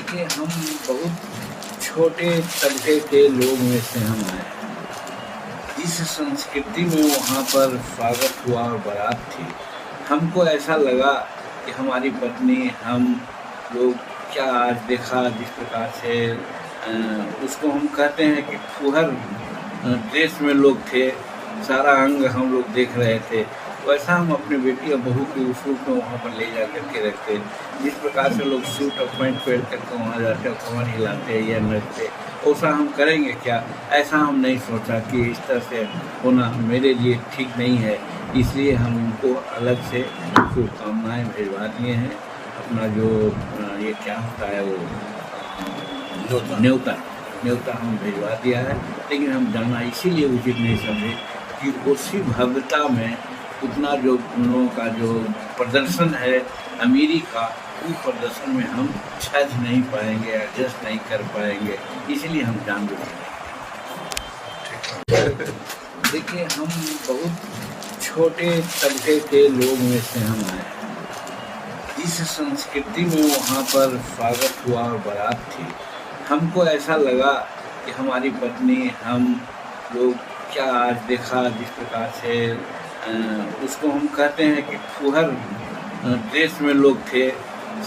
देखिए, हम बहुत छोटे तबके के लोग में से हम आए हैं। जिस संस्कृति में वहाँ पर स्वागत हुआ और बारात थी, हमको ऐसा लगा कि हमारी पत्नी, हम लोग क्या आज देखा जिस प्रकार से उसको हम कहते हैं कि फुहर ड्रेस में लोग थे, सारा अंग हम लोग देख रहे थे। वैसा हम अपनी बेटी और बहू के उस रूप में वहाँ पर ले जा करके रखते। जिस प्रकार से लोग सूट और पैंट पहन करके वहाँ जाते हैं, कमर हिलाते हैं या नचते, वैसा हम करेंगे क्या? ऐसा हम नहीं सोचा कि इस तरह से होना मेरे लिए ठीक नहीं है। इसलिए हम उनको अलग से शुभकामनाएँ भिजवा दिए हैं। अपना जो ये क्या होता है वो न्योता हम भिजवा दिया है। लेकिन हम जाना इसीलिए उचित नहीं समझे कि उसी भव्यता में उतना जो उन लोगों का जो प्रदर्शन है अमीरी का, उस प्रदर्शन में हम छज नहीं पाएंगे, एडजस्ट नहीं कर पाएंगे। इसलिए हम जानबूझ देखिए, हम बहुत छोटे तबके के लोग में से हम आए हैं। जिस संस्कृति में वहाँ पर स्वागत हुआ और बारात थी, हमको ऐसा लगा कि हमारी पत्नी, हम लोग क्या आज देखा जिस प्रकार से उसको हम कहते हैं कि फुहर ड्रेस में लोग थे,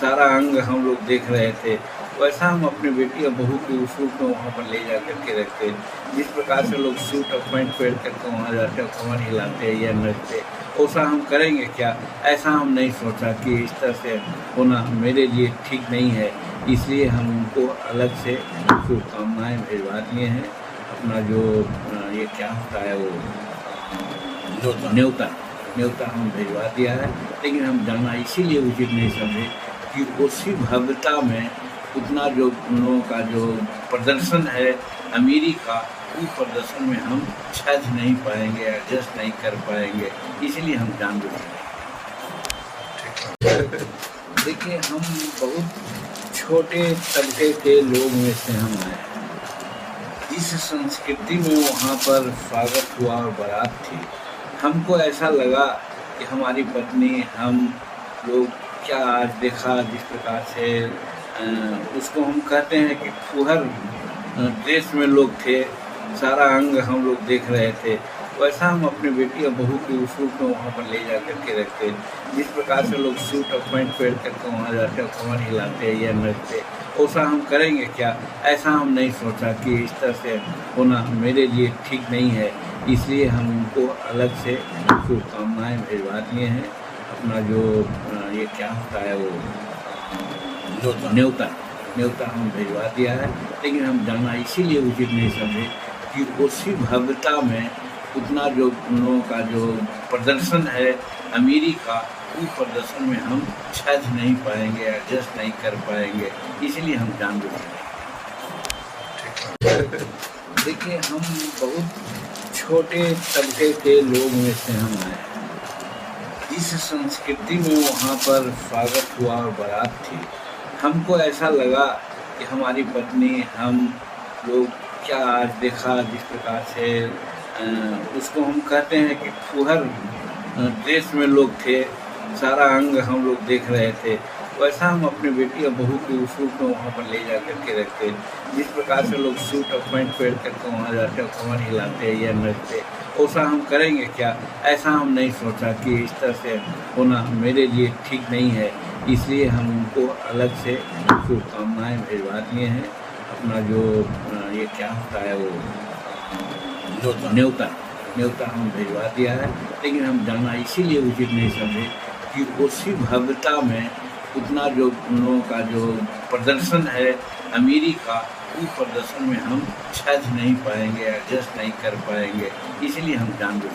सारा अंग हम लोग देख रहे थे। वैसा हम अपनी बेटी और बहू के उस रूप में वहाँ पर ले जा करके रखते। जिस प्रकार से लोग सूट और पैंट पहन करके वहाँ जाते हैं, कमर हिलाते हैं या नचते, वैसा हम करेंगे क्या? ऐसा हम नहीं सोचा कि इस तरह से होना मेरे लिए ठीक नहीं है। इसलिए हम उनको अलग से शुभकामनाएँ भिजवा दिए हैं। अपना जो ये क्या होता है वो न्योता हम भिजवा दिया है। लेकिन हम जाना इसीलिए उचित नहीं समझे कि उसी भव्यता में उतना जो उन लोगों का जो प्रदर्शन है अमीरी का, उस प्रदर्शन में हम छज नहीं पाएंगे, एडजस्ट नहीं कर पाएंगे। इसलिए हम जानबूझ देखिए, हम बहुत छोटे तबके के लोग में से हम आए हैं। जिस संस्कृति में वहाँ पर स्वागत हुआ और बारात थी, हमको ऐसा लगा कि हमारी पत्नी, हम लोग क्या आज देखा जिस प्रकार से उसको हम कहते हैं कि फुहर ड्रेस में लोग थे, सारा अंग हम लोग देख रहे थे। वैसा हम अपनी बेटी और बहू के उस रूप में वहाँ पर ले जा करके रखते। जिस प्रकार से लोग सूट और पैंट पहन करके वहाँ जाते हैं, कमर हिलाते हैं या नचते, वैसा हम करेंगे क्या? ऐसा हम नहीं सोचा कि इस तरह से होना मेरे लिए ठीक नहीं है। इसलिए हम उनको अलग से शुभकामनाएँ भिजवा दिए हैं। अपना जो ये क्या होता है वो न्योता हम भिजवा दिया है। लेकिन हम जाना इसीलिए उचित नहीं समझे कि उसी भव्यता में उतना जो उन लोगों का जो प्रदर्शन है अमीरी का, उस प्रदर्शन में हम छज नहीं पाएंगे, एडजस्ट नहीं कर पाएंगे। इसलिए हम जानबूझ देखिए, हम बहुत छोटे तबके के लोग में से हम आए हैं। जिस संस्कृति में वहाँ पर स्वागत हुआ और बारात थी, हमको ऐसा लगा कि हमारी पत्नी, हम लोग क्या आज देखा जिस प्रकार से उसको हम कहते हैं कि फुहर ड्रेस में लोग थे, सारा अंग हम लोग देख रहे थे। वैसा हम अपनी बेटी और बहू के उस रूप में वहाँ पर ले जा करके रखते। जिस प्रकार से लोग सूट और पैंट पहन करके वहाँ जाते हैं, कमर हिलाते हैं या नचते, वैसा हम करेंगे क्या? ऐसा हम नहीं सोचा कि इस तरह से होना मेरे लिए ठीक नहीं है। इसलिए हम उनको अलग से शुभकामनाएँ भिजवा दिए हैं। अपना जो ये क्या होता है वो न्योता हम भिजवा दिया है। लेकिन हम जाना इसीलिए उचित नहीं समझे कि उसी भव्यता में उतना जो उन लोगों का जो प्रदर्शन है अमीरी का, उस प्रदर्शन में हम छज नहीं पाएंगे, एडजस्ट नहीं कर पाएंगे। इसलिए हम जानबूझ